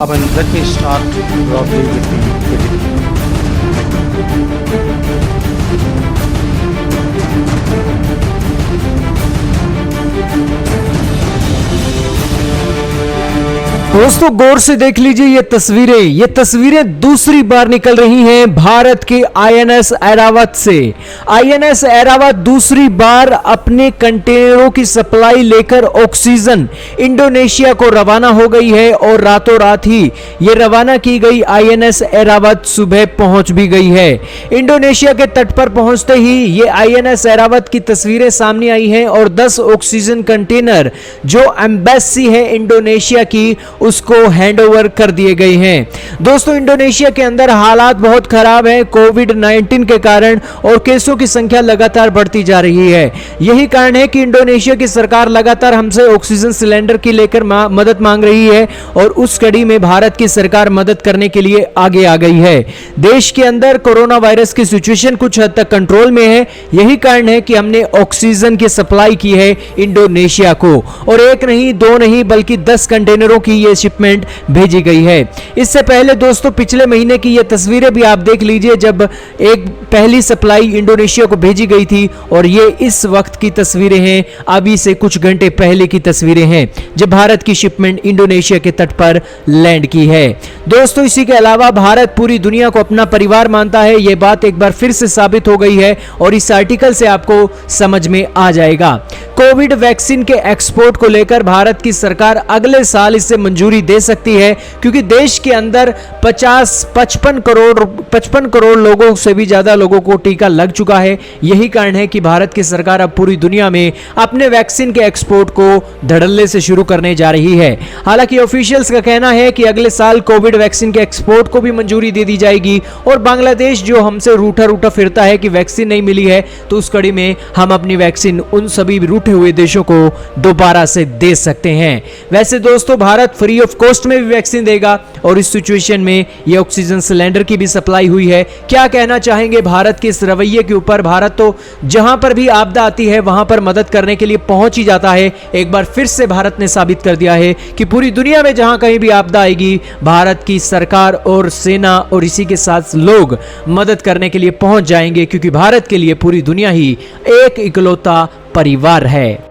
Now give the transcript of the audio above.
Let me start broadly with the दोस्तों गौर से देख लीजिए ये तस्वीरें दूसरी बार निकल रही हैं भारत के आईएनएस ऐरावत से। आईएनएस ऐरावत दूसरी बार अपने कंटेनरों की सप्लाई लेकर ऑक्सीजन इंडोनेशिया को रवाना हो गई है और रातों रात ही ये रवाना की गई आईएनएस ऐरावत सुबह पहुंच भी गई है। इंडोनेशिया के तट पर पहुंचते ही ये आईएनएस ऐरावत की तस्वीरें सामने आई हैं और 10 ऑक्सीजन कंटेनर जो एम्बेसी है इंडोनेशिया की उसको हैंडओवर कर दिए गए हैं। दोस्तों इंडोनेशिया के अंदर हालात बहुत खराब है कोविड-19 के कारण और केसों की संख्या लगातार बढ़ती जा रही है। यही कारण है कि इंडोनेशिया की सरकार लगातार हमसे ऑक्सीजन सिलेंडर की लेकर मदद मांग रही है और उस कड़ी में भारत की सरकार मदद करने के लिए आगे आ गई है। देश के अंदर कोरोना वायरस की सिचुएशन कुछ हद तक कंट्रोल में है। यही कारण है कि हमने ऑक्सीजन की सप्लाई की है इंडोनेशिया को और एक नहीं दो नहीं बल्कि 10 कंटेनरों की ये शिपमेंट भेजी गई है। इससे पहले दोस्तों पिछले महीने की ये तस्वीरें भी आप देख लीजिए जब एक पहली सप्लाई इंडोनेशिया को भेजी गई थी और ये इस वक्त की तस्वीरें हैं, अभी से कुछ घंटे पहले की तस्वीरें हैं जब भारत की शिपमेंट इंडोनेशिया के तट पर लैंड की है। दोस्तों इसी के अलावा भारत पूरी दुनिया को अपना परिवार मानता है, यह बात एक बार फिर से साबित हो गई है और इस आर्टिकल से आपको समझ में आ जाएगा। कोविड वैक्सीन के एक्सपोर्ट को लेकर भारत की सरकार अगले साल इसे मंजूरी दे सकती है क्योंकि देश के अंदर 55 करोड़ लोगों से भी ज्यादा लोगों को टीका लग चुका है। यही कारण है कि भारत की सरकार अब पूरी दुनिया में अपने वैक्सीन के एक्सपोर्ट को धड़ल्ले से शुरू करने जा रही है। हालांकि ऑफिशियल्स का कहना है कि अगले साल कोविड वैक्सीन के एक्सपोर्ट को भी मंजूरी दे दी जाएगी और बांग्लादेश जो हमसे रूठा फिरता है कि वैक्सीन नहीं मिली है तो उस कड़ी में हम अपनी वैक्सीन उन सभी रूठे हुए देशों को दोबारा से दे सकते हैं। वैसे दोस्तों भारत फ्री ऑफ कॉस्ट में भी वैक्सीन देगा और इस सिचुएशन में ये ऑक्सीजन सिलेंडर की भी सप्लाई हुई है। क्या कहना चाहेंगे भारत के इस रवैये के ऊपर? भारत तो जहां पर भी आपदा आती है वहां पर मदद करने के लिए पहुंच ही जाता है। एक बार फिर से भारत ने साबित कर दिया है कि पूरी दुनिया में जहां कहीं भी आपदा आएगी भारत की सरकार और सेना और इसी के साथ लोग मदद करने के लिए पहुंच जाएंगे क्योंकि भारत के लिए पूरी दुनिया ही एक इकलौता परिवार है।